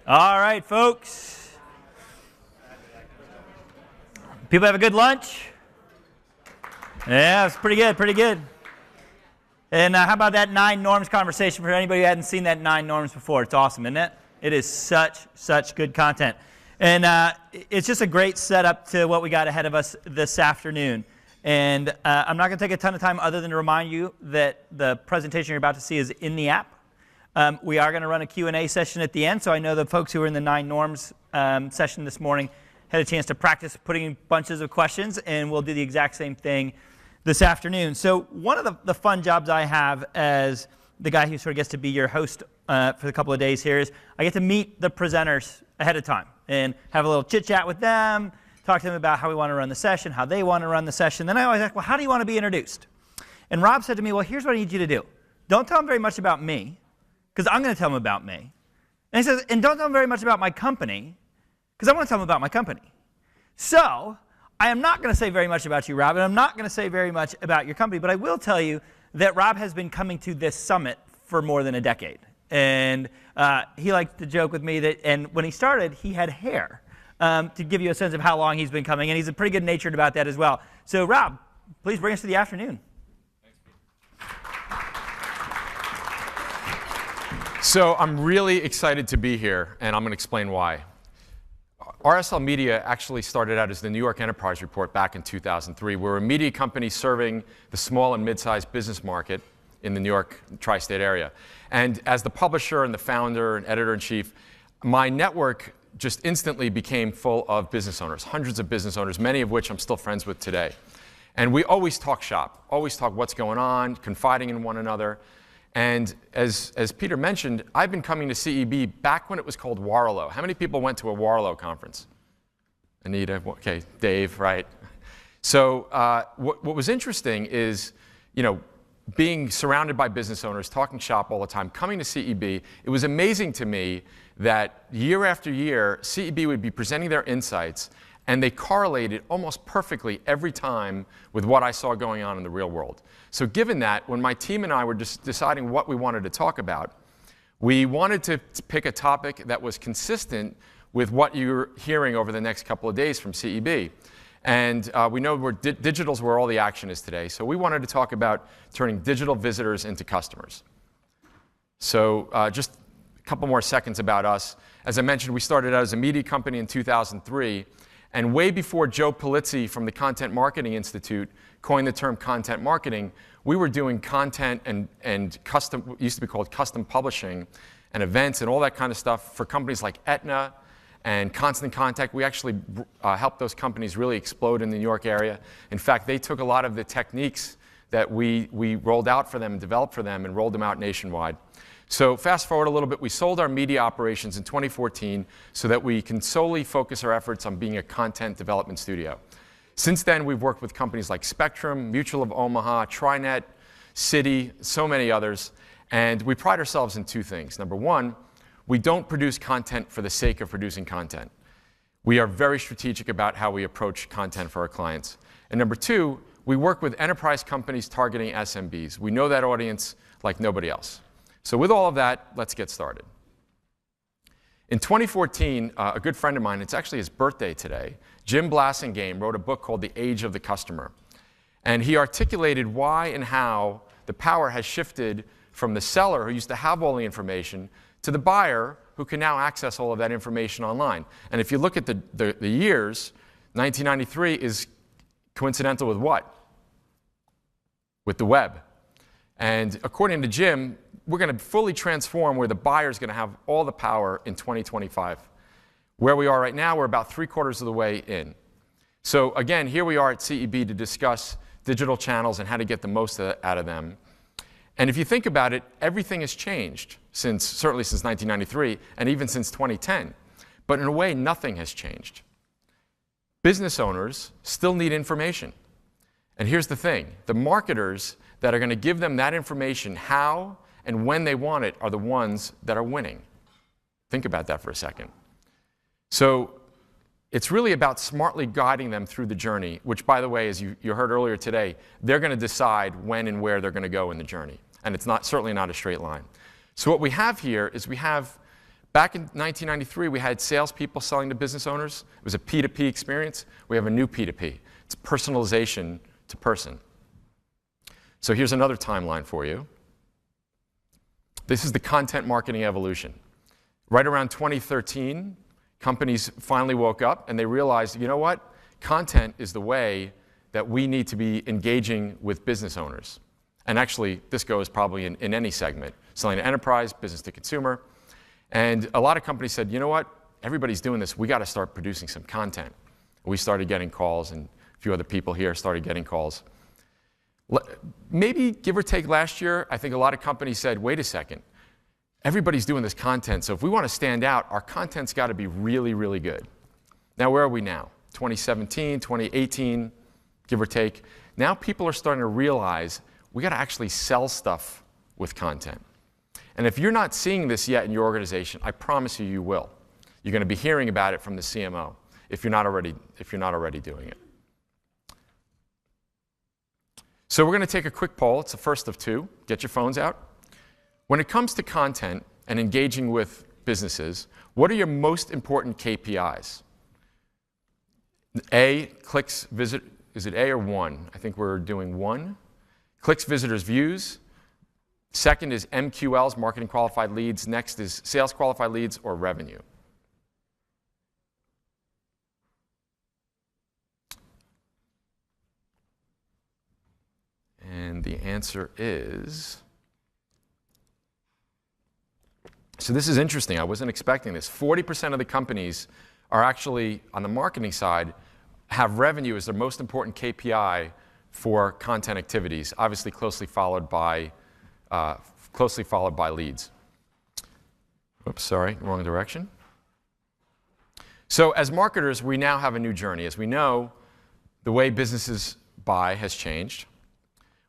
All right, folks. People have a good lunch? Yeah, it's pretty good, pretty good. And how about that 9 norms conversation for anybody who hadn't seen that 9 norms before? It's awesome, isn't it? It is such good content. And it's just a great setup to what we got ahead of us this afternoon. And I'm not going to take a ton of time other than to remind you that the presentation you're about to see is in the app. We are going to run a Q&A session at the end, so I know the folks who were in the 9 norms session this morning had a chance to practice putting in bunches of questions, and we'll do the exact same thing this afternoon. So one of the fun jobs I have as the guy who sort of gets to be your host for a couple of days here is I get to meet the presenters ahead of time and have a little chit-chat with them, talk to them about how we want to run the session, how they want to run the session. Then I always ask, well, how do you want to be introduced? And Rob said to me, well, here's what I need you to do. Don't tell them very much about me, because I'm going to tell them about me. And he says, and don't tell them very much about my company, because I want to tell them about my company. So I am not going to say very much about you, Rob, and I'm not going to say very much about your company, but I will tell you that Rob has been coming to this summit for more than a decade. And he likes to joke with me that, and when he started, he had hair, to give you a sense of how long he's been coming, and he's pretty good-natured about that as well. So Rob, please bring us to the afternoon. So I'm really excited to be here, and I'm going to explain why. RSL Media actually started out as the New York Enterprise Report back in 2003. We're a media company serving the small and mid-sized business market in the New York tri-state area. And as the publisher and the founder and editor-in-chief, my network just instantly became full of business owners, hundreds of business owners, many of which I'm still friends with today. And we always talk shop, always talk what's going on, confiding in one another. And as Peter mentioned, I've been coming to CEB back when it was called Warlow. How many people went to a Warlow conference? Anita, okay, Dave, right. So what was interesting is, being surrounded by business owners, talking shop all the time, coming to CEB, it was amazing to me that year after year, CEB would be presenting their insights, and they correlated almost perfectly every time with what I saw going on in the real world. So given that, when my team and I were just deciding what we wanted to talk about, we wanted to pick a topic that was consistent with what you're hearing over the next couple of days from CEB. And we know digital's where all the action is today. So we wanted to talk about turning digital visitors into customers. So just a couple more seconds about us. As I mentioned, we started out as a media company in 2003. And way before Joe Pulizzi from the Content Marketing Institute coined the term content marketing, we were doing content and custom, used to be called custom publishing, and events and all that kind of stuff for companies like Aetna and Constant Contact. We actually helped those companies really explode in the New York area. In fact, they took a lot of the techniques that we rolled out for them and developed for them and rolled them out nationwide. So fast forward a little bit, we sold our media operations in 2014 so that we can solely focus our efforts on being a content development studio. Since then, we've worked with companies like Spectrum, Mutual of Omaha, TriNet, Citi, so many others. And we pride ourselves in 2 things. Number one, we don't produce content for the sake of producing content. We are very strategic about how we approach content for our clients. And number 2, we work with enterprise companies targeting SMBs. We know that audience like nobody else. So with all of that, let's get started. In 2014, a good friend of mine, it's actually his birthday today, Jim Blasingame, wrote a book called The Age of the Customer. And he articulated why and how the power has shifted from the seller, who used to have all the information, to the buyer, who can now access all of that information online. And if you look at the years, 1993 is coincidental with what? With the web. And according to Jim, we're going to fully transform where the buyer is going to have all the power in 2025. Where we are right now, we're about 3/4 of the way in. So again, here we are at CEB to discuss digital channels and how to get the most out of them. And if you think about it, everything has changed certainly since 1993 and even since 2010. But in a way, nothing has changed. Business owners still need information. And here's the thing, the marketers that are going to give them that information, how and when they want it, are the ones that are winning. Think about that for a second. So it's really about smartly guiding them through the journey, which, by the way, as you heard earlier today, they're going to decide when and where they're going to go in the journey. And it's certainly not a straight line. So what we have here is we have Back in 1993, we had salespeople selling to business owners. It was a P2P experience. We have a new P2P. It's personalization to person. So here's another timeline for you. This is the content marketing evolution. Right around 2013, companies finally woke up and they realized, you know what? Content is the way that we need to be engaging with business owners. And actually, this goes probably in any segment, selling to enterprise, business to consumer. And a lot of companies said, you know what? Everybody's doing this. We got to start producing some content. We started getting calls, and a few other people here started getting calls. Maybe give or take last year, I think a lot of companies said, wait a second. Everybody's doing this content, so if we want to stand out, our content's got to be really, really good. Now, where are we now? 2017, 2018, give or take. Now people are starting to realize we got to actually sell stuff with content. And if you're not seeing this yet in your organization, I promise you, you will. You're going to be hearing about it from the CMO if you're not already doing it. So we're going to take a quick poll. It's the first of two. Get your phones out. When it comes to content and engaging with businesses, what are your most important KPIs? A, clicks, visit, is it A or 1? I think we're doing 1. Clicks, visitors, views. Second is MQLs, marketing qualified leads. Next is sales qualified leads or revenue. And the answer is, so this is interesting. I wasn't expecting this. 40% of the companies are actually, on the marketing side, have revenue as their most important KPI for content activities, obviously closely followed by leads. Oops, sorry, wrong direction. So as marketers, we now have a new journey. As we know, the way businesses buy has changed.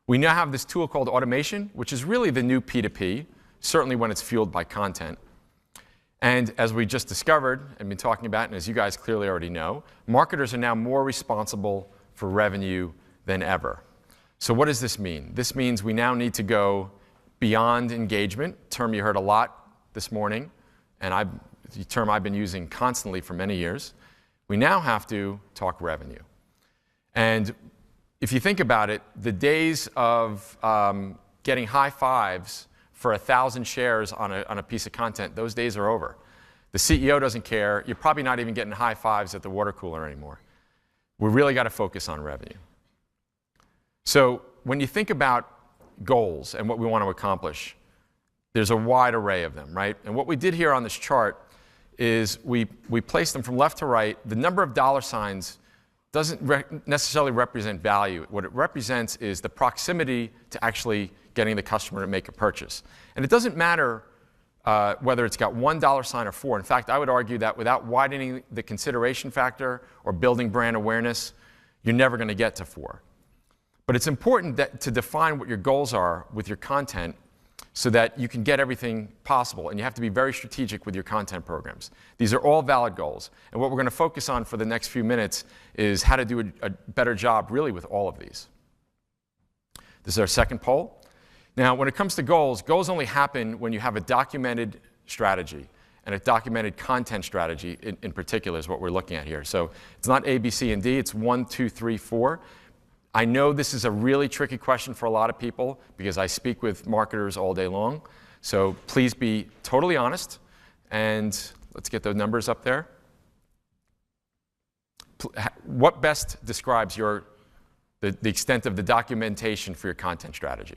We now have this tool called automation, which is really the new P2P, certainly when it's fueled by content. And as we just discovered and been talking about, and as you guys clearly already know, marketers are now more responsible for revenue than ever. So what does this mean? This means we now need to go beyond engagement, a term you heard a lot this morning, and a term I've been using constantly for many years. We now have to talk revenue. And if you think about it, the days of getting high fives for 1,000 shares on a piece of content, those days are over. The CEO doesn't care. You're probably not even getting high fives at the water cooler anymore. We really got to focus on revenue. So when you think about goals and what we want to accomplish, there's a wide array of them, right? And what we did here on this chart is we placed them from left to right. The number of dollar signs doesn't necessarily represent value. What it represents is the proximity to actually getting the customer to make a purchase. And it doesn't matter whether it's got $1 sign or 4. In fact, I would argue that without widening the consideration factor or building brand awareness, you're never going to get to 4. But it's important to define what your goals are with your content so that you can get everything possible. And you have to be very strategic with your content programs. These are all valid goals. And what we're going to focus on for the next few minutes is how to do a better job really with all of these. This is our second poll. Now, when it comes to goals, goals only happen when you have a documented strategy. And a documented content strategy in particular is what we're looking at here. So it's not A, B, C, and D. It's 1, 2, 3, 4. I know this is a really tricky question for a lot of people because I speak with marketers all day long. So please be totally honest. And let's get those numbers up there. What best describes the extent of the documentation for your content strategy?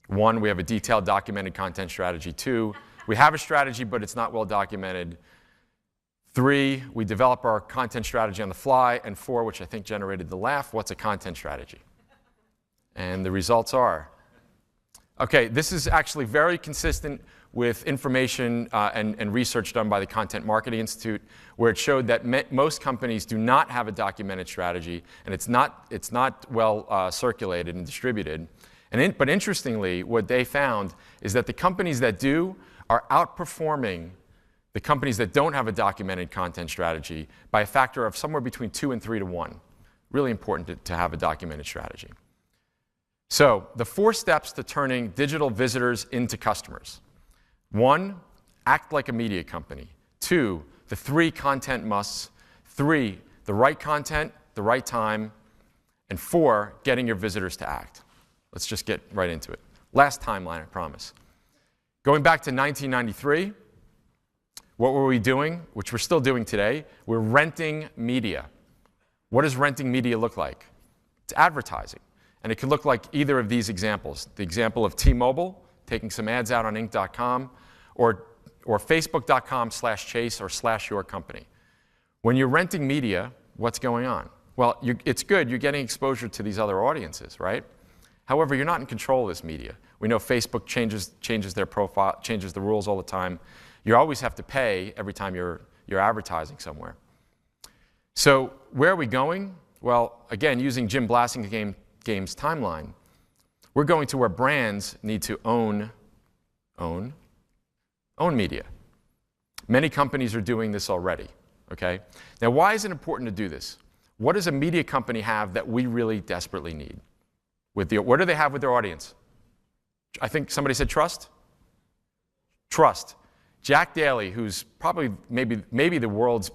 1, we have a detailed documented content strategy. 2, we have a strategy, but it's not well documented. 3, we develop our content strategy on the fly. And 4, which I think generated the laugh, what's a content strategy? And the results are, okay, this is actually very consistent with information and research done by the Content Marketing Institute, where it showed that most companies do not have a documented strategy, and it's not well circulated and distributed. But interestingly, what they found is that the companies that do are outperforming the companies that don't have a documented content strategy by a factor of somewhere between 2 and 3 to 1. Really important to have a documented strategy. So the 4 steps to turning digital visitors into customers. 1, act like a media company. 2, the 3 content musts. 3, the right content, the right time. And 4, getting your visitors to act. Let's just get right into it. Last timeline, I promise. Going back to 1993, what were we doing, which we're still doing today? We're renting media. What does renting media look like? It's advertising. And it could look like either of these examples. The example of T-Mobile, taking some ads out on Inc.com, or Facebook.com/chase or /your company. When you're renting media, what's going on? Well, it's good. You're getting exposure to these other audiences, right? However, you're not in control of this media. We know Facebook changes their profile, changes the rules all the time. You always have to pay every time you're advertising somewhere. So where are we going? Well, again, using Jim Blasingham's timeline, we're going to where brands need to own media. Many companies are doing this already, okay? Now, why is it important to do this? What does a media company have that we really desperately need? What do they have with their audience? I think somebody said trust? Trust. Jack Daly, who's probably maybe the world's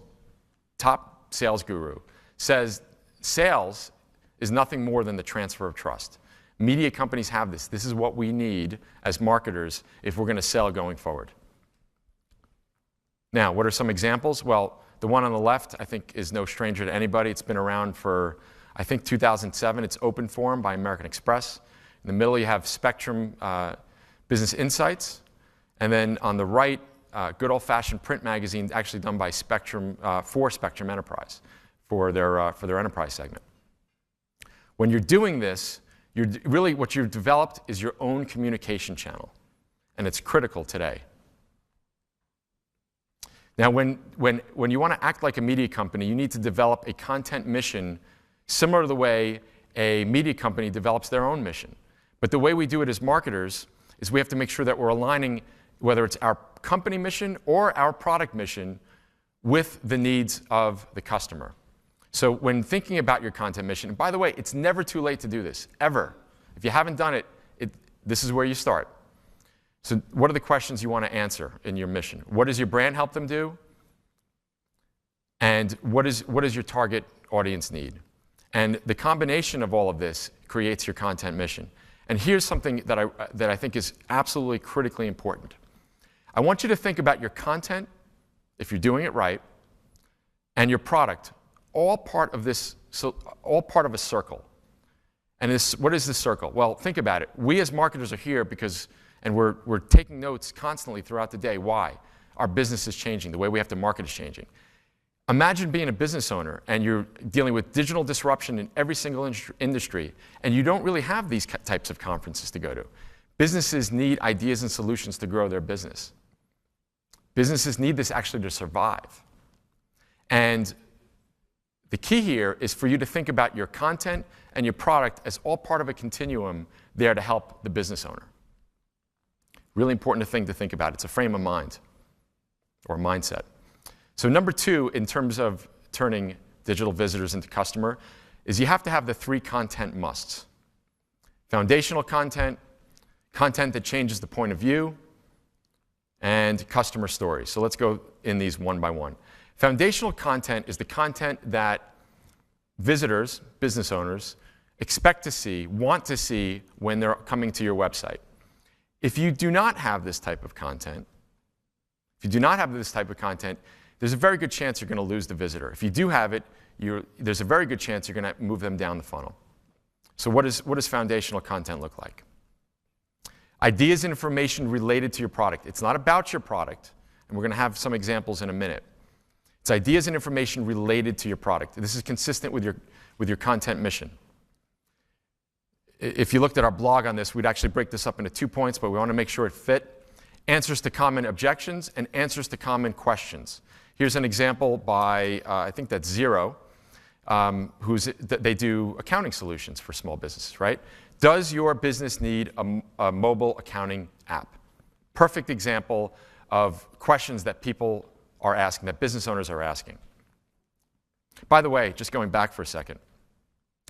top sales guru, says sales is nothing more than the transfer of trust. Media companies have this. This is what we need as marketers if we're going to sell going forward. Now, what are some examples? Well, the one on the left, I think, is no stranger to anybody. It's been around for, I think, 2007. It's Open Forum by American Express. In the middle, you have Spectrum Business Insights. And then on the right, good old-fashioned print magazine, actually done by Spectrum, for Spectrum Enterprise, for their enterprise segment. When you're doing this, what you've developed is your own communication channel, and it's critical today. Now, when you want to act like a media company, you need to develop a content mission similar to the way a media company develops their own mission. But the way we do it as marketers is we have to make sure that we're aligning, whether it's our company mission or our product mission, with the needs of the customer. So when thinking about your content mission, and by the way, it's never too late to do this, ever. If you haven't done it, this is where you start. So what are the questions you want to answer in your mission? What does your brand help them do? And what does your target audience need? And the combination of all of this creates your content mission. And here's something that I think is absolutely critically important. I want you to think about your content, if you're doing it right, and your product, all part of a circle. And what is this circle? Well, think about it. We as marketers are here and we're taking notes constantly throughout the day. Why? Our business is changing. The way we have to market is changing. Imagine being a business owner and you're dealing with digital disruption in every single industry, and you don't really have these types of conferences to go to. Businesses need ideas and solutions to grow their business. Businesses need this actually to survive. And the key here is for you to think about your content and your product as all part of a continuum there to help the business owner. Really important thing to think about. It's a frame of mind or mindset. So number 2, in terms of turning digital visitors into customer, is you have to have the 3 content musts. Foundational content, content that changes the point of view, and customer stories. So let's go in these one by one. Foundational content is the content that visitors, business owners, expect to see, want to see when they're coming to your website. If you do not have this type of content, there's a very good chance you're going to lose the visitor. If you do have it, there's a very good chance you're going to move them down the funnel. So what does foundational content look like? Ideas and information related to your product. It's not about your product, and we're going to have some examples in a minute. It's ideas and information related to your product. This is consistent with your content mission. If you looked at our blog on this, we'd actually break this up into 2 points, but we want to make sure it fit. Answers to common objections and answers to common questions. Here's an example by, I think that's Xero, they do accounting solutions for small businesses, right? Does your business need a mobile accounting app? Perfect example of questions that people are asking, that business owners are asking. By the way, just going back for a second,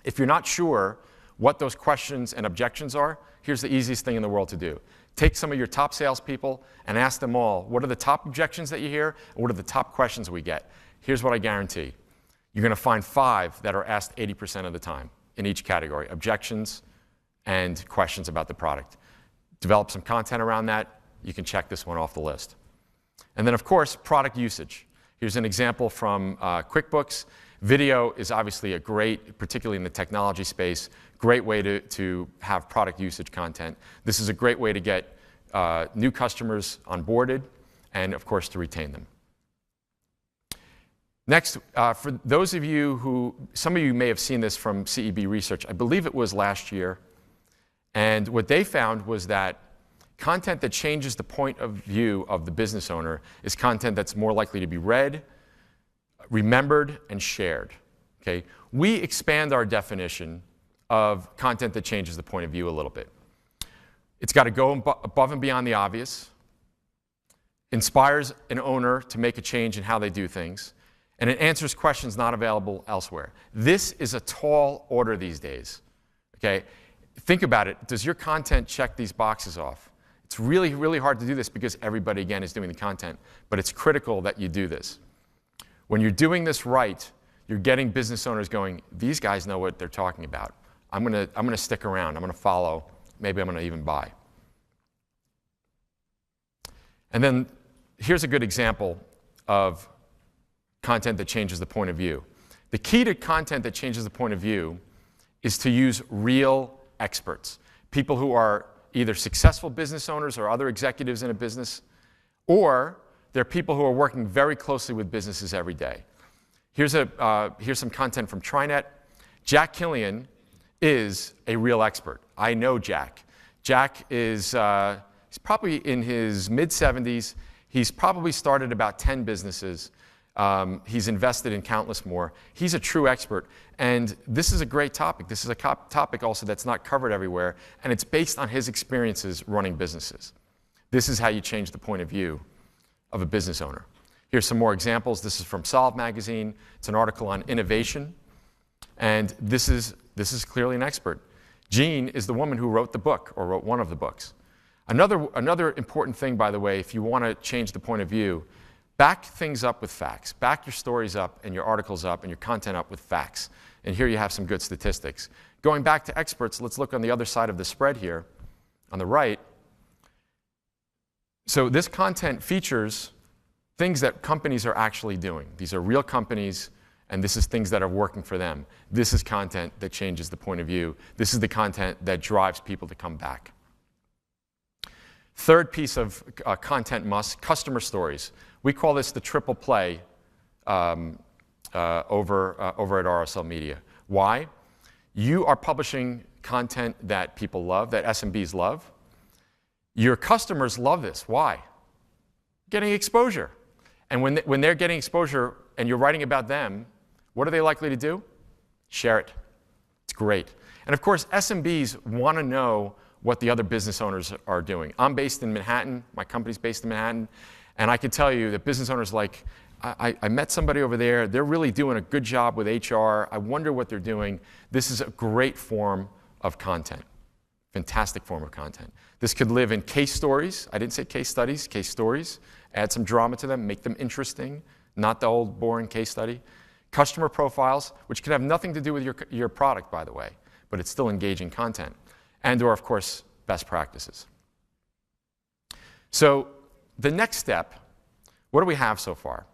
if you're not sure what those questions and objections are, here's the easiest thing in the world to do. Take some of your top salespeople and ask them all, what are the top objections that you hear, and what are the top questions we get? Here's what I guarantee. You're going to find 5 that are asked 80% of the time in each category: objections and questions about the product. Develop some content around that. You can check this one off the list. And then, of course, product usage. Here's an example from QuickBooks. Video is obviously a great, particularly in the technology space, great way to have product usage content. This is a great way to get new customers onboarded and, of course, to retain them. Next, for those of you who, some of you may have seen this from CEB research, I believe it was last year, and what they found was that content that changes the point of view of the business owner is content that's more likely to be read, remembered, and shared. Okay? We expand our definition of content that changes the point of view a little bit. It's got to go above and beyond the obvious, inspires an owner to make a change in how they do things, and it answers questions not available elsewhere. This is a tall order these days. Okay? Think about it. Does your content check these boxes off? It's really, really hard to do this because everybody, again, is doing the content, but it's critical that you do this. When you're doing this right, you're getting business owners going, these guys know what they're talking about. I'm gonna stick around. I'm gonna follow. Maybe I'm gonna even buy. And then here's a good example of content that changes the point of view. The key to content that changes the point of view is to use real experts, people who are either successful business owners or other executives in a business, or they're people who are working very closely with businesses every day. Here's some content from TriNet. Jack Killian is a real expert. I know Jack. Jack is he's probably in his mid-70s. He's probably started about 10 businesses. He's invested in countless more. He's a true expert. And this is a great topic. This is a topic also that's not covered everywhere. And it's based on his experiences running businesses. This is how you change the point of view of a business owner. Here's some more examples. This is from Solve magazine. It's an article on innovation. And this is clearly an expert. Jean is the woman who wrote the book, or wrote one of the books. Another important thing, by the way, if you want to change the point of view, back things up with facts. Back your stories up and your articles up and your content up with facts. And here you have some good statistics. Going back to experts, let's look on the other side of the spread here, on the right. So this content features things that companies are actually doing. These are real companies, and this is things that are working for them. This is content that changes the point of view. This is the content that drives people to come back. Third piece of content must, customer stories. We call this the triple play over at RSL Media. Why? You are publishing content that people love, that SMBs love. Your customers love this. Why? Getting exposure. And when they're getting exposure and you're writing about them, what are they likely to do? Share it. It's great. And of course, SMBs want to know what the other business owners are doing. I'm based in Manhattan. My company's based in Manhattan. And I can tell you that business owners like, I met somebody over there. They're really doing a good job with HR. I wonder what they're doing. This is a great form of content. Fantastic form of content. This could live in case stories. I didn't say case studies, case stories. Add some drama to them, make them interesting, not the old boring case study. Customer profiles, which can have nothing to do with your product, by the way, but it's still engaging content. And or, of course, best practices. So the next step, what do we have so far?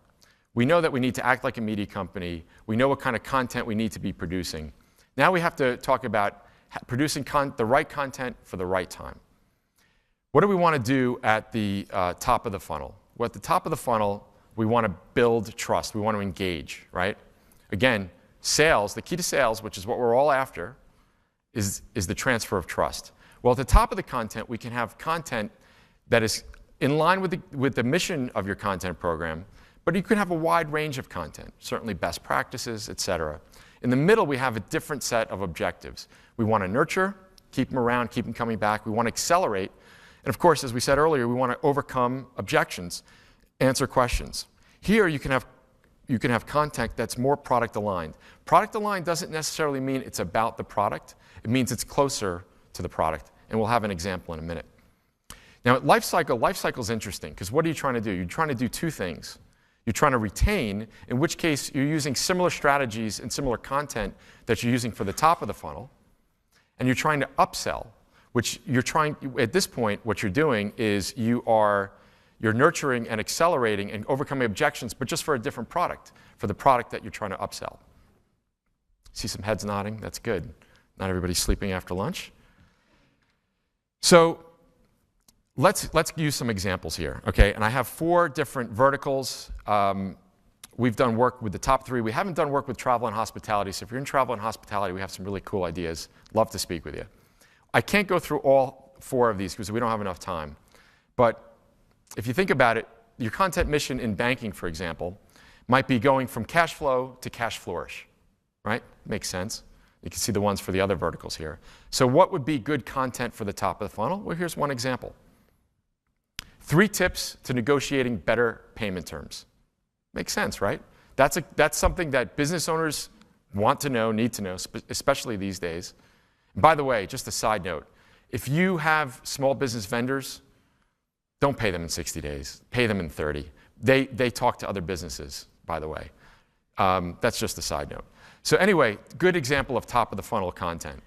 We know that we need to act like a media company. We know what kind of content we need to be producing. Now we have to talk about producing the right content for the right time. What do we want to do at the top of the funnel? Well, at the top of the funnel, we want to build trust. We want to engage, right? Again, sales, the key to sales, which is what we're all after, is the transfer of trust. Well, at the top of the content, we can have content that is in line with the mission of your content program, but you can have a wide range of content, certainly best practices, et cetera. In the middle, we have a different set of objectives. We want to nurture, keep them around, keep them coming back. We want to accelerate. And of course, as we said earlier, we want to overcome objections, answer questions. Here, you can have content that's more product aligned. Product aligned doesn't necessarily mean it's about the product. It means it's closer to the product. And we'll have an example in a minute. Now, life cycle is interesting because what are you trying to do? You're trying to do two things. You're trying to retain, in which case you're using similar strategies and similar content that you're using for the top of the funnel, and you're trying to upsell, which you're trying, at this point, what you're doing is you're nurturing and accelerating and overcoming objections, but just for a different product, for the product that you're trying to upsell. See some heads nodding? That's good. Not everybody's sleeping after lunch. So let's use some examples here, okay? And I have 4 different verticals. We've done work with the top 3. We haven't done work with travel and hospitality, so if you're in travel and hospitality, we have some really cool ideas. Love to speak with you. I can't go through all 4 of these because we don't have enough time. But if you think about it, your content mission in banking, for example, might be going from cash flow to cash flourish, right? Makes sense. You can see the ones for the other verticals here. So what would be good content for the top of the funnel? Well, here's one example. 3 tips to negotiating better payment terms. Makes sense, right? That's something that business owners want to know, need to know, especially these days. And by the way, just a side note, if you have small business vendors, don't pay them in 60 days. Pay them in 30. They talk to other businesses, by the way. That's just a side note. So anyway, good example of top of the funnel content.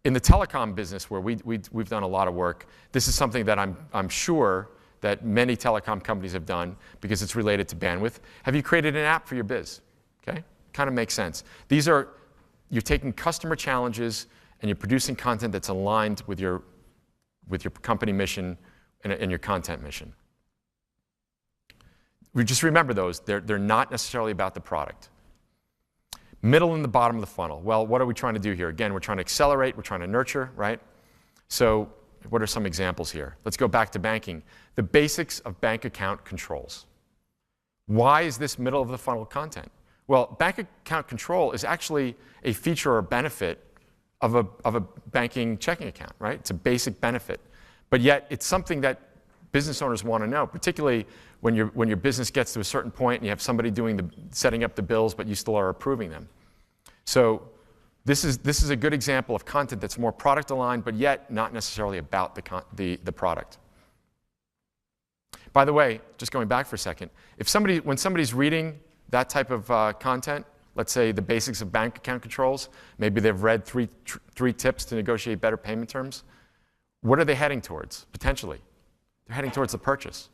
In the telecom business, where we've done a lot of work, this is something that I'm sure that many telecom companies have done because it's related to bandwidth. Have you created an app for your biz? Okay, kind of makes sense. You're taking customer challenges and you're producing content that's aligned with your company mission and your content mission. Just remember those. They're not necessarily about the product. Middle and the bottom of the funnel. Well, what are we trying to do here? Again, we're trying to accelerate, we're trying to nurture, right? So what are some examples here? Let's go back to banking. The basics of bank account controls. Why is this middle of the funnel content? Well, bank account control is actually a feature or benefit of a banking checking account, right? It's a basic benefit. But yet, it's something that business owners want to know, particularly when your business gets to a certain point and you have somebody setting up the bills, but you still are approving them. So this is a good example of content that's more product aligned, but yet not necessarily about the product. By the way, just going back for a second, when somebody's reading that type of content, let's say the basics of bank account controls, maybe they've read three tips to negotiate better payment terms, what are they heading towards, potentially? They're heading towards the purchase.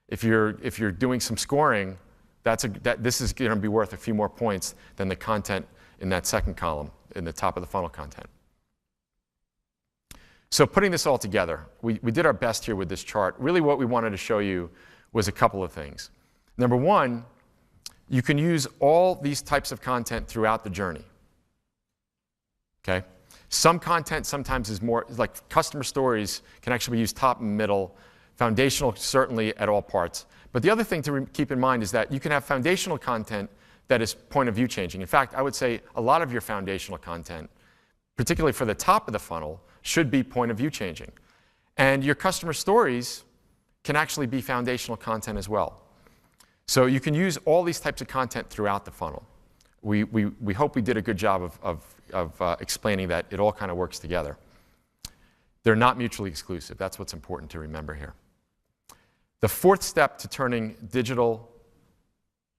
If you're doing some scoring, this is going to be worth a few more points than the content in that second column, in the top of the funnel content. So putting this all together, we did our best here with this chart. Really what we wanted to show you was a couple of things. Number one, you can use all these types of content throughout the journey. Okay? Some content sometimes is more, like customer stories can actually be used top and middle, foundational certainly at all parts. But the other thing to keep in mind is that you can have foundational content that is point of view changing. In fact, I would say a lot of your foundational content, particularly for the top of the funnel, should be point of view changing. And your customer stories can actually be foundational content as well. So you can use all these types of content throughout the funnel. We hope we did a good job of explaining that it all kind of works together. They're not mutually exclusive. That's what's important to remember here. The fourth step to turning digital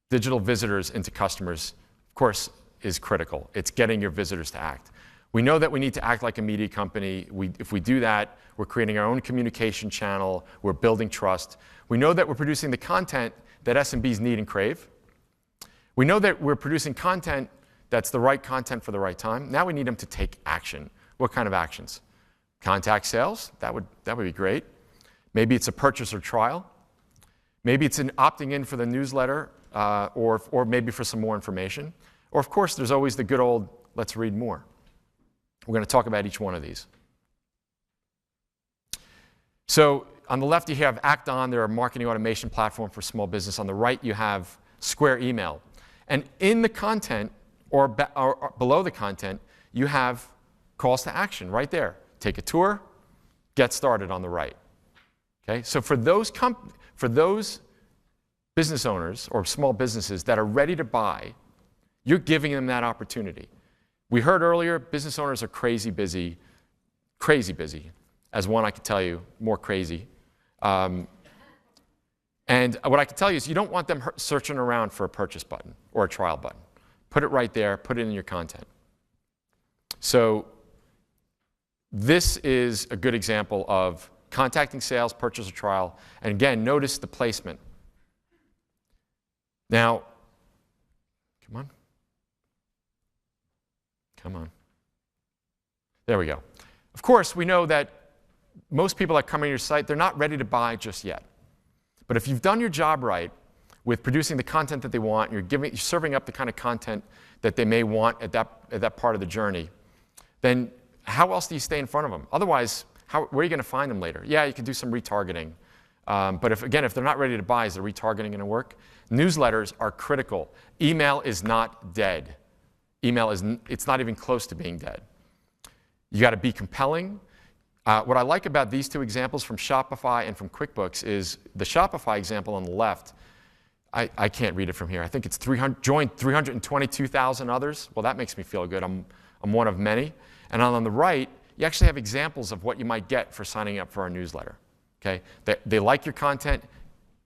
visitors into customers, of course, is critical. It's getting your visitors to act. We know that we need to act like a media company. If we do that, we're creating our own communication channel. We're building trust. We know that we're producing the content that SMBs need and crave. We know that we're producing content that's the right content for the right time. Now we need them to take action. What kind of actions? Contact sales, that would be great. Maybe it's a purchase or trial. Maybe it's an opting in for the newsletter, or maybe for some more information. Or of course, there's always the good old, let's read more. We're going to talk about each one of these. So on the left, you have Act On. They're a marketing automation platform for small business. On the right, you have Square Email. And in the content, or below the content, you have calls to action right there. Take a tour, get started on the right. Okay? So for those business owners or small businesses that are ready to buy, you're giving them that opportunity. We heard earlier, business owners are crazy busy. as one I could tell you, more crazy. And what I can tell you is you don't want them searching around for a purchase button or a trial button. Put it right there, put it in your content. So this is a good example of contacting sales, purchase or trial. And again, notice the placement. Now, come on. Come on. There we go. Of course, we know that most people that come on your site, they're not ready to buy just yet. But if you've done your job right with producing the content that they want, you're serving up the kind of content that they may want at that part of the journey, then how else do you stay in front of them? Otherwise, where are you going to find them later? Yeah, you can do some retargeting. But if they're not ready to buy, is the retargeting going to work? Newsletters are critical. Email is not dead. It's not even close to being dead. You got to be compelling. What I like about these two examples from Shopify and from QuickBooks is the Shopify example on the left. I can't read it from here. I think it's joined 322,000 others. Well, that makes me feel good. I'm one of many. And on the right, you actually have examples of what you might get for signing up for our newsletter. Okay? They like your content.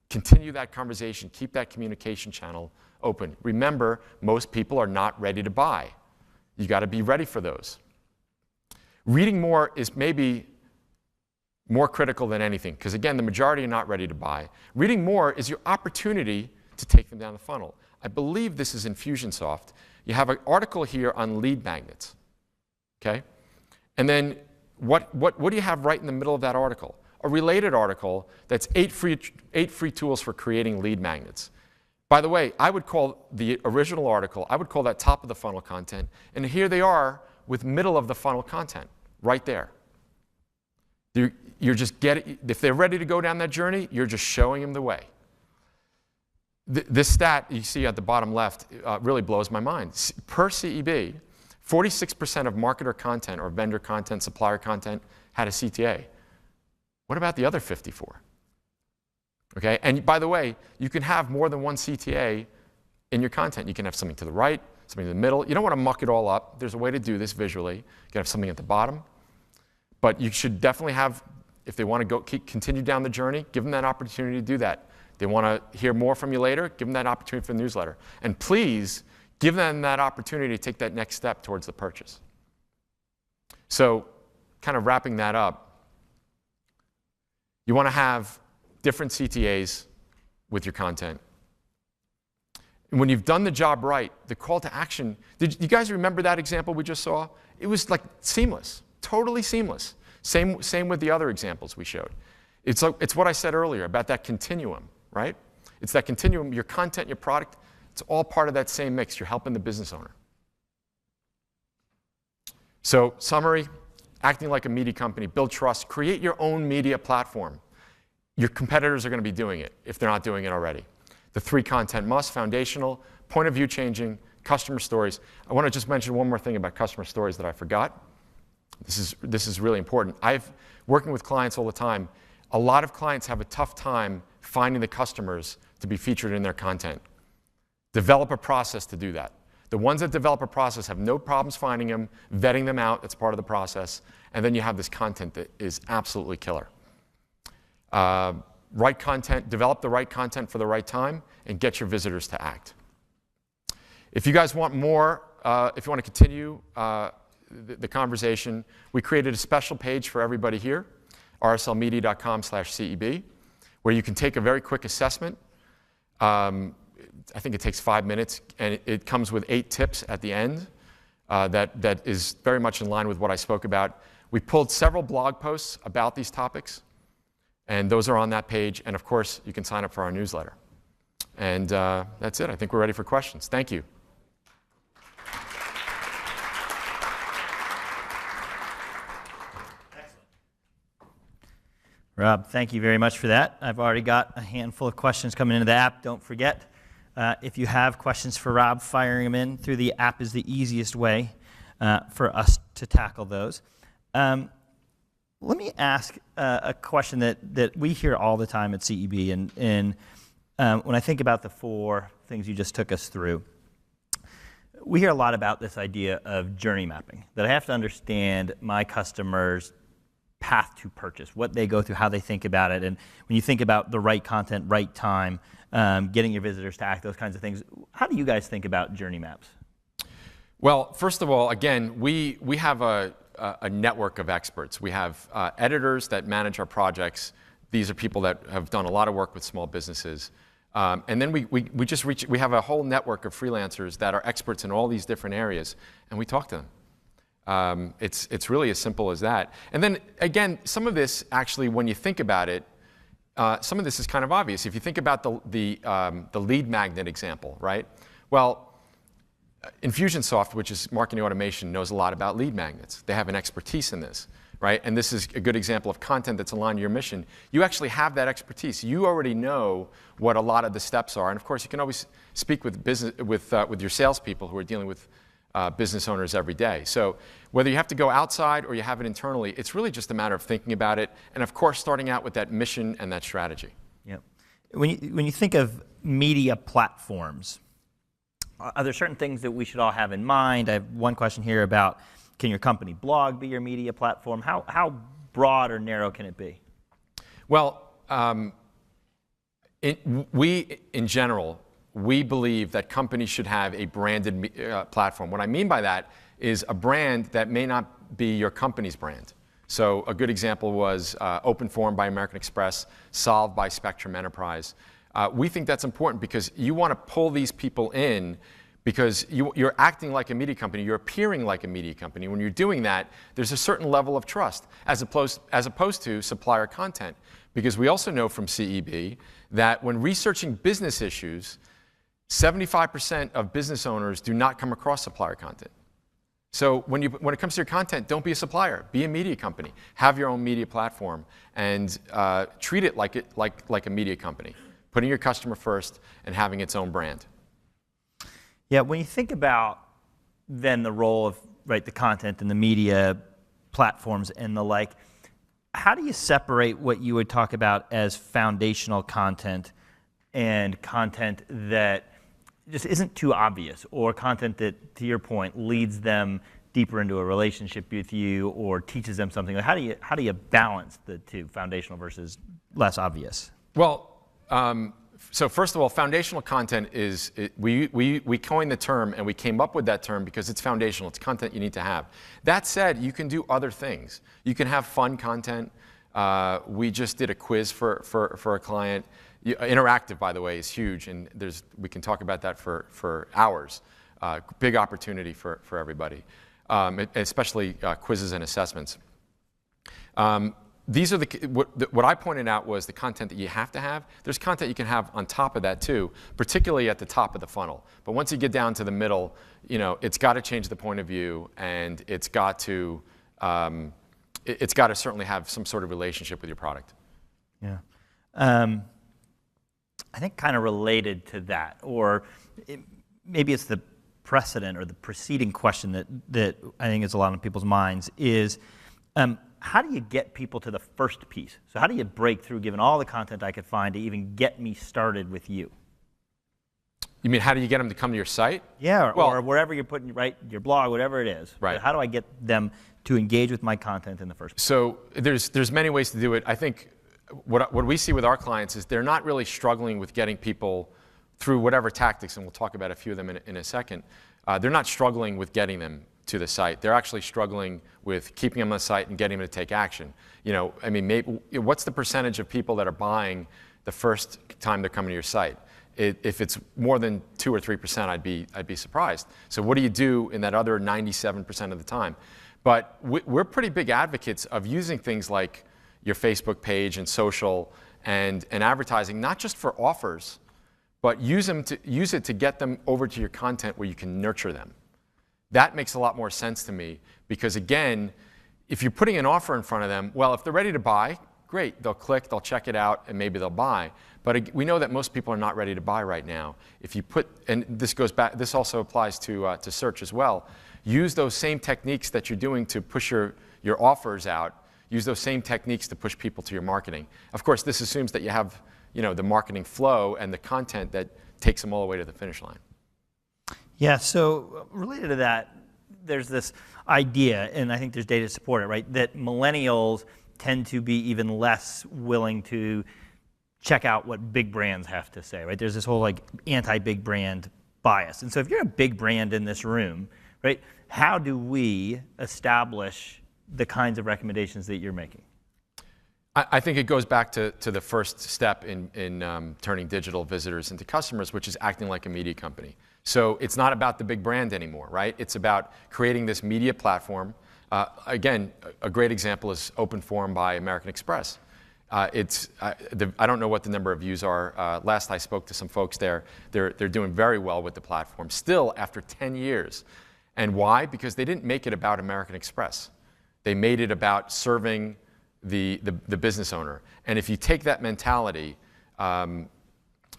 Continue that conversation. Keep that communication channel open. Remember, most people are not ready to buy. You got to be ready for those. Reading more is maybe more critical than anything, because again, the majority are not ready to buy. Reading more is your opportunity to take them down the funnel. I believe this is in Fusionsoft. You have an article here on lead magnets. Okay? And then what do you have right in the middle of that article? A related article that's 8 free tools for creating lead magnets. By the way, I would call the original article, I would call that top of the funnel content, and here they are with middle of the funnel content, right there. You're just if they're ready to go down that journey, you're just showing them the way. This stat you see at the bottom left really blows my mind. Per CEB, 46% of marketer content or vendor content, supplier content had a CTA. What about the other 54? Okay, and by the way, you can have more than one CTA in your content. You can have something to the right, something in the middle. You don't want to muck it all up. There's a way to do this visually. You can have something at the bottom. But you should definitely have, if they want to continue down the journey, give them that opportunity to do that. They want to hear more from you later, give them that opportunity for the newsletter. And please, give them that opportunity to take that next step towards the purchase. So, kind of wrapping that up, you want to have different CTAs with your content. And when you've done the job right, the call to action, did you guys remember that example we just saw? It was like seamless, totally seamless. Same with the other examples we showed. It's what I said earlier about that continuum, right? It's that continuum, your content, your product, it's all part of that same mix. You're helping the business owner. So, summary, acting like a media company, build trust, create your own media platform. Your competitors are going to be doing it if they're not doing it already. The 3 content must, foundational, point of view changing, customer stories. I want to just mention one more thing about customer stories that I forgot. This is really important. Working with clients all the time, a lot of clients have a tough time finding the customers to be featured in their content. Develop a process to do that. The ones that develop a process have no problems finding them, vetting them out, that's part of the process, and then you have this content that is absolutely killer. Right content, develop the right content for the right time, and get your visitors to act. If you guys want more, if you want to continue the conversation, we created a special page for everybody here, rslmedia.com/CEB, where you can take a very quick assessment. I think it takes 5 minutes, and it comes with 8 tips at the end that is very much in line with what I spoke about. We pulled several blog posts about these topics, and those are on that page. And of course, you can sign up for our newsletter. And that's it. I think we're ready for questions. Thank you. Rob, thank you very much for that. I've already got a handful of questions coming into the app. Don't forget, if you have questions for Rob, firing them in through the app is the easiest way for us to tackle those. Let me ask a question that we hear all the time at CEB, and when I think about the 4 things you just took us through, we hear a lot about this idea of journey mapping, that I have to understand my customer's path to purchase, what they go through, how they think about it. And when you think about the right content, right time, getting your visitors to act, those kinds of things, how do you guys think about journey maps? Well, first of all, again, we have a network of experts. We have editors that manage our projects. These are people that have done a lot of work with small businesses. And then we have a whole network of freelancers that are experts in all these different areas, and we talk to them. It's really as simple as that. And then again, some of this actually, when you think about it, some of this is kind of obvious. If you think about the lead magnet example, right? Well, Infusionsoft, which is marketing automation, knows a lot about lead magnets. They have an expertise in this, right? And this is a good example of content that's aligned to your mission. You actually have that expertise. You already know what a lot of the steps are. And of course, you can always speak with your salespeople who are dealing with business owners every day. So whether you have to go outside or you have it internally, it's really just a matter of thinking about it. And of course, starting out with that mission and that strategy. Yep. When you think of media platforms, are there certain things that we should all have in mind? I have one question here about, can your company blog be your media platform? How broad or narrow can it be? Well, in general, we believe that companies should have a branded platform. What I mean by that is a brand that may not be your company's brand. So a good example was Open Forum by American Express, Solve by Spectrum Enterprise. We think that's important because you want to pull these people in because you're acting like a media company, you're appearing like a media company. When you're doing that, there's a certain level of trust as opposed to supplier content. Because we also know from CEB that when researching business issues, 75% of business owners do not come across supplier content. So when it comes to your content, don't be a supplier, be a media company. Have your own media platform and treat it like a media company, putting your customer first and having its own brand. Yeah, when you think about then the role of the content and the media platforms and the like, how do you separate what you would talk about as foundational content and content that just isn't too obvious, or content that, to your point, leads them deeper into a relationship with you or teaches them something? Like, how do you balance the two, foundational versus less obvious? Well, so first of all, foundational content we coined the term and we came up with that term because it's foundational. It's content you need to have. That said, you can do other things. You can have fun content. We just did a quiz for a client. Interactive, by the way, is huge, and we can talk about that for hours. Big opportunity for everybody, especially quizzes and assessments. These are what I pointed out was the content that you have to have. There's content you can have on top of that too, particularly at the top of the funnel. But once you get down to the middle, it's got to change the point of view, and it's got to certainly have some sort of relationship with your product. Yeah. I think kind of related to that, or maybe it's the precedent or the preceding question that I think is a lot on people's minds is, how do you get people to the first piece? So how do you break through, given all the content I could find, to even get me started with you? You mean, how do you get them to come to your site? Yeah, or wherever you're putting, your blog, whatever it is. Right. But how do I get them to engage with my content in the first place? So there's many ways to do it. I think what we see with our clients is they're not really struggling with getting people through whatever tactics, and we'll talk about a few of them in a second. They're not struggling with getting them to the site. They're actually struggling with keeping them on the site and getting them to take action. I mean, what's the percentage of people that are buying the first time they're coming to your site? If it's more than 2 or 3%, I'd be surprised. So what do you do in that other 97% of the time? But we're pretty big advocates of using things like your Facebook page and social and advertising, not just for offers, but use it to get them over to your content where you can nurture them. That makes a lot more sense to me because, again, if you're putting an offer in front of them, well, if they're ready to buy, great. They'll click, they'll check it out, and maybe they'll buy. But we know that most people are not ready to buy right now. If you and this goes back, this also applies to search as well. Use those same techniques that you're doing to push your offers out. Use those same techniques to push people to your marketing. Of course, this assumes that you have the marketing flow and the content that takes them all the way to the finish line. Yeah, so related to that, there's this idea, and I think there's data to support it, right, that millennials tend to be even less willing to check out what big brands have to say, right? There's this whole like anti-big brand bias. And so if you're a big brand in this room, right, how do we establish the kinds of recommendations that you're making? I think it goes back to the first step in turning digital visitors into customers, which is acting like a media company. So it's not about the big brand anymore, right? It's about creating this media platform. Again, a great example is Open Forum by American Express. I don't know what the number of views are. Last I spoke to some folks there, they're doing very well with the platform, still after 10 years. And why? Because they didn't make it about American Express. They made it about serving the business owner. And if you take that mentality,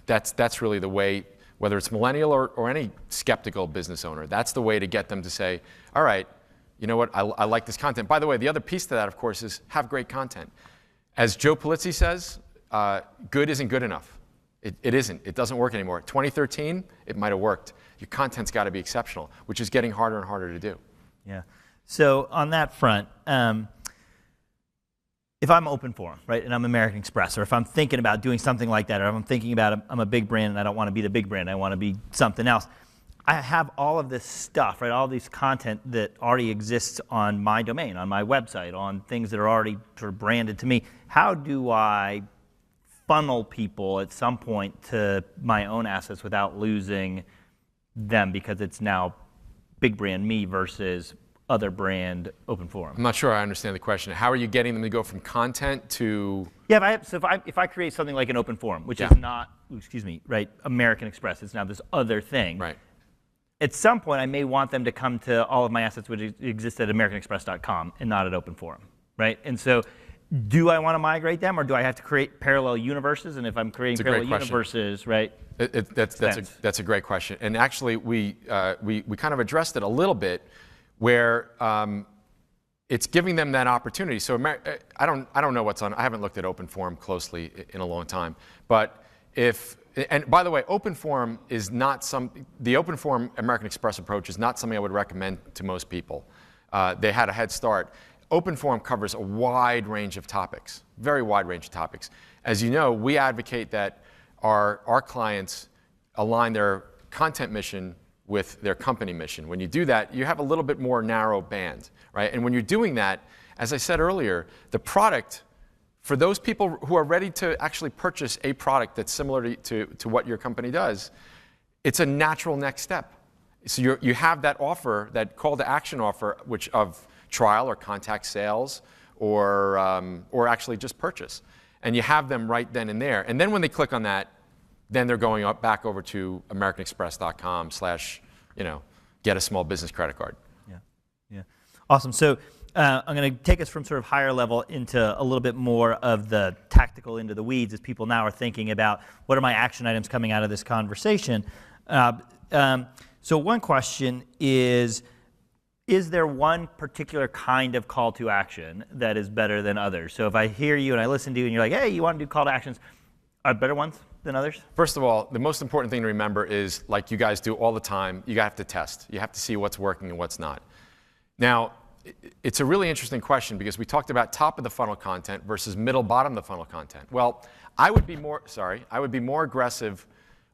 that's really the way, whether it's millennial or any skeptical business owner, that's the way to get them to say, all right, you know what, I like this content. By the way, the other piece to that, of course, is have great content. As Joe Pulizzi says, good isn't good enough. It isn't. It doesn't work anymore. 2013, it might have worked. Your content's got to be exceptional, which is getting harder and harder to do. Yeah. So on that front, if I'm Open Forum, right, and I'm American Express, or if I'm thinking about doing something like that, or if I'm thinking about I'm a big brand and I don't want to be the big brand, I want to be something else, I have all of this stuff, right, all this content that already exists on my domain, on my website, on things that are already sort of branded to me. How do I funnel people at some point to my own assets without losing them because it's now big brand me versus other brand Open Forum? I'm not sure I understand the question. How are you getting them to go from content to? Yeah, if I create something like an Open Forum, which is not, right, American Express, it's now this other thing. Right. At some point, I may want them to come to all of my assets which exist at AmericanExpress.com and not at Open Forum, right? And so, do I want to migrate them, or do I have to create parallel universes? And if I'm creating parallel universes, right? That's a great question. And actually, we kind of addressed it a little bit, where it's giving them that opportunity. So I don't know what's on. I haven't looked at Open Forum closely in a long time. But and by the way, Open Forum is not the Open Forum American Express approach is not something I would recommend to most people. They had a head start. Open Forum covers a wide range of topics, very wide range of topics. As you know, we advocate that our clients align their content mission with their company mission. When you do that, you have a little bit more narrow band, right? And when you're doing that, as I said earlier, the product, for those people who are ready to actually purchase a product that's similar to what your company does, it's a natural next step. So you have that offer, that call to action offer, which of trial or contact sales or actually just purchase. And you have them right then and there. And then when they click on that, then they're going back over to AmericanExpress.com / get a small business credit card. Yeah. Awesome. So I'm going to take us from sort of higher level into a little bit more of the tactical, into the weeds, as people now are thinking about what are my action items coming out of this conversation. So one question is there one particular kind of call to action that is better than others? So if I hear you and I listen to you and you're like, hey, you want to do call to actions, are better ones than others? First of all, the most important thing to remember is, like you guys do all the time, you have to test. You have to see what's working and what's not. Now, it's a really interesting question because we talked about top of the funnel content versus middle bottom of the funnel content. Well, I would be more aggressive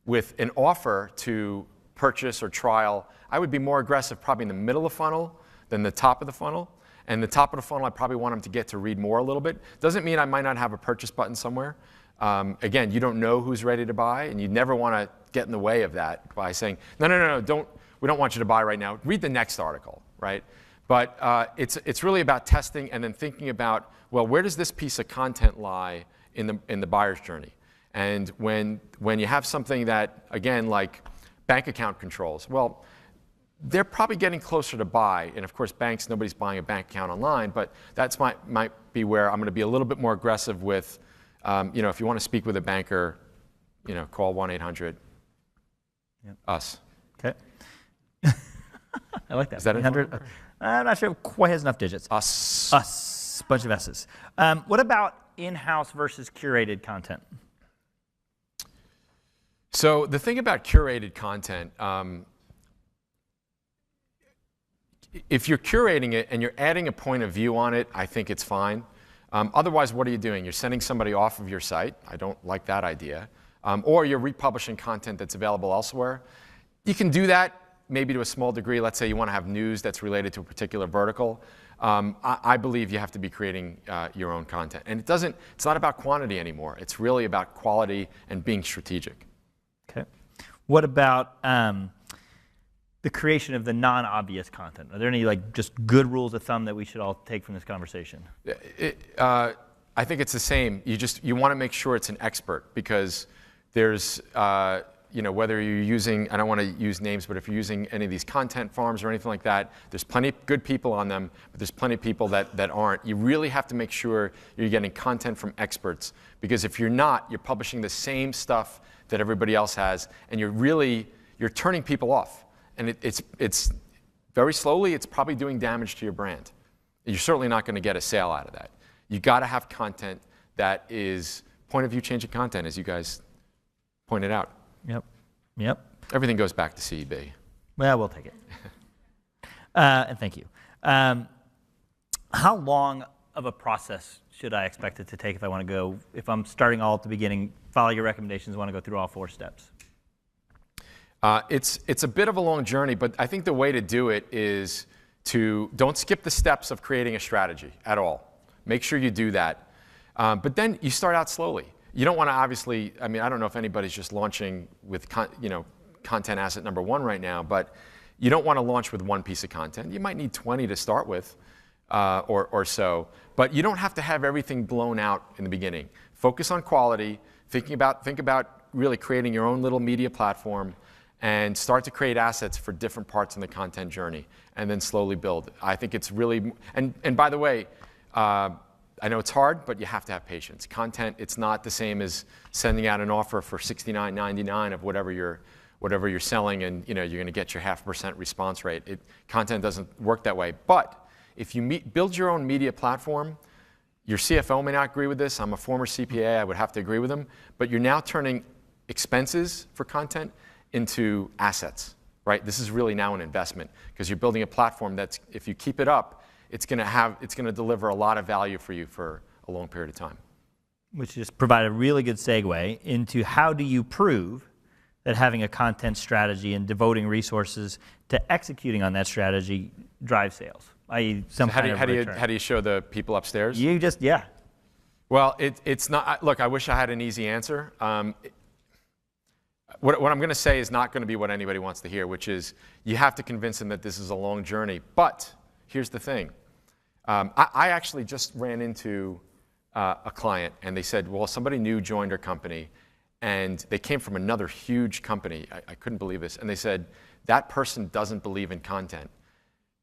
with an offer to purchase or trial. I would be more aggressive probably in the middle of the funnel than the top of the funnel. And the top of the funnel, I probably want them to get to read more a little bit. Doesn't mean I might not have a purchase button somewhere. Again, you don't know who's ready to buy, and you never want to get in the way of that by saying, no, we don't want you to buy right now. Read the next article, right? But it's really about testing and then thinking about, well, where does this piece of content lie in the buyer's journey? And when you have something that, again, like bank account controls, well, they're probably getting closer to buy. And of course, banks, nobody's buying a bank account online, but that's might be where I'm going to be a little bit more aggressive with, if you want to speak with a banker, call 1-800 us. Okay. I like that. Is that 100? I'm not sure it quite has enough digits. Us. Bunch of S's. What about in-house versus curated content? So the thing about curated content, if you're curating it and you're adding a point of view on it, I think it's fine. Otherwise, what are you doing? You're sending somebody off of your site. I don't like that idea. Or you're republishing content that's available elsewhere. You can do that maybe to a small degree. Let's say you want to have news that's related to a particular vertical. I believe you have to be creating your own content. And it's not about quantity anymore. It's really about quality and being strategic. Okay. What about the creation of the non-obvious content? Are there any just good rules of thumb that we should all take from this conversation? I think it's the same. You want to make sure it's an expert, because there's whether you're using, I don't want to use names, but if you're using any of these content farms or anything like that, there's plenty of good people on them, but there's plenty of people that aren't. You really have to make sure you're getting content from experts, because if you're not, you're publishing the same stuff that everybody else has, and you're turning people off. And it's very slowly, it's probably doing damage to your brand. You're certainly not going to get a sale out of that. You got to have content that is point of view changing content, as you guys pointed out. Yep. Everything goes back to CEB. Well, we'll take it. And thank you. How long of a process should I expect it to take if I want to go, if I'm starting all at the beginning, follow your recommendations, want to go through all 4 steps? It's a bit of a long journey, but I think the way to do it is don't skip the steps of creating a strategy at all. Make sure you do that. But then you start out slowly. You don't want to obviously, I don't know if anybody's just launching with content asset number 1 right now, but you don't want to launch with 1 piece of content. You might need 20 to start with or so, but you don't have to have everything blown out in the beginning. Focus on quality, think about really creating your own little media platform, and start to create assets for different parts in the content journey, and then slowly build. I think it's really, and by the way, I know it's hard, but you have to have patience. Content, it's not the same as sending out an offer for $69.99 of whatever you're selling, and you're going to get your 0.5% response rate. Content doesn't work that way. But if you build your own media platform, your CFO may not agree with this. I'm a former CPA. I would have to agree with him. But you're now turning expenses for content into assets, right? This is really now an investment, because you're building a platform that's, if you keep it up, it's going to deliver a lot of value for you for a long period of time. Which just provide a really good segue into how do you prove that having a content strategy and devoting resources to executing on that strategy drives sales, i.e. some kind of return. How do you show the people upstairs? Yeah. Well, it's not, look, I wish I had an easy answer. What I'm going to say is not going to be what anybody wants to hear, which is you have to convince them that this is a long journey. But here's the thing. I actually just ran into a client, and they said, well, somebody new joined our company, and they came from another huge company. I couldn't believe this. And they said, that person doesn't believe in content.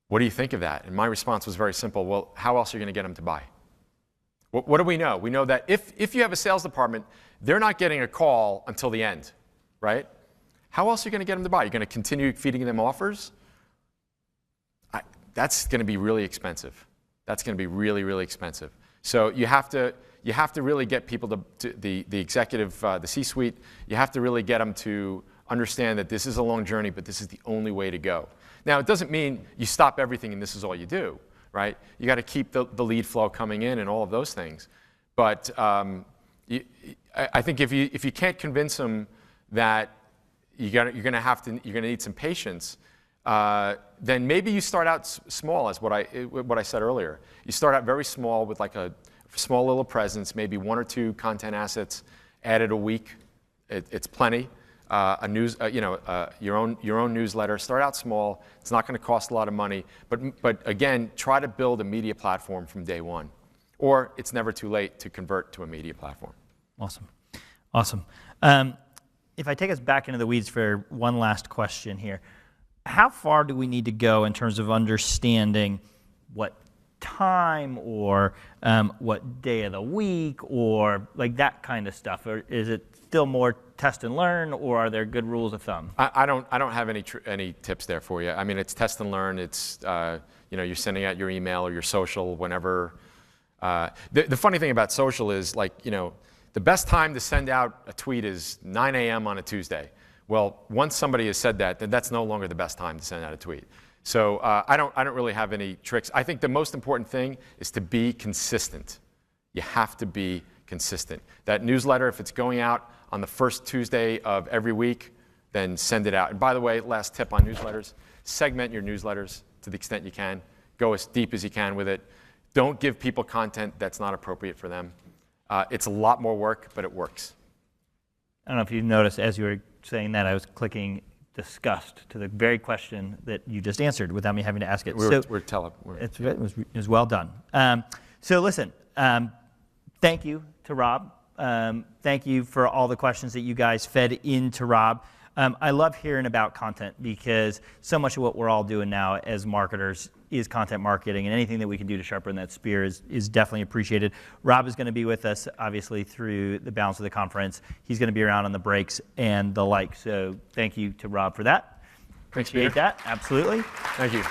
What do you think of that? And my response was very simple. Well, how else are you going to get them to buy? What do we know? We know that if you have a sales department, they're not getting a call until the end, right? How else are you going to get them to buy? You're going to continue feeding them offers? That's going to be really expensive. That's going to be really, really expensive. So you have to really get people to the executive, the C-suite, you have to really get them to understand that this is a long journey, but this is the only way to go. Now, it doesn't mean you stop everything and this is all you do, right? You got to keep the lead flow coming in and all of those things. But I think if you can't convince them that you're going to need some patience, then maybe you start out small, as what I said earlier. You start out very small with like a small little presence, maybe 1 or 2 content assets added a week. It's plenty. Your own newsletter. Start out small. It's not going to cost a lot of money, but again, try to build a media platform from day one, or it's never too late to convert to a media platform. Awesome. If I take us back into the weeds for one last question here. How far do we need to go in terms of understanding what time or what day of the week or like that kind of stuff? Or is it still more test and learn, or are there good rules of thumb? I don't have any tips there for you. I mean, it's test and learn. It's you're sending out your email or your social whenever. The funny thing about social is the best time to send out a tweet is 9 a.m. on a Tuesday. Well, once somebody has said that, then that's no longer the best time to send out a tweet. So I don't really have any tricks. I think the most important thing is to be consistent. You have to be consistent. That newsletter, if it's going out on the first Tuesday of every week, then send it out. And by the way, last tip on newsletters, segment your newsletters to the extent you can. Go as deep as you can with it. Don't give people content that's not appropriate for them. It's a lot more work, but it works. I don't know if you noticed as you were saying that, I was clicking disgust to the very question that you just answered without me having to ask it. It was well done. So listen, thank you to Rob. Thank you for all the questions that you guys fed into Rob. I love hearing about content because so much of what we're all doing now as marketers is content marketing, and anything that we can do to sharpen that spear is definitely appreciated. Rob is going to be with us, obviously, through the balance of the conference. He's going to be around on the breaks and the like. So thank you to Rob for that. Thanks, Appreciate Peter. that. Absolutely. Thank you.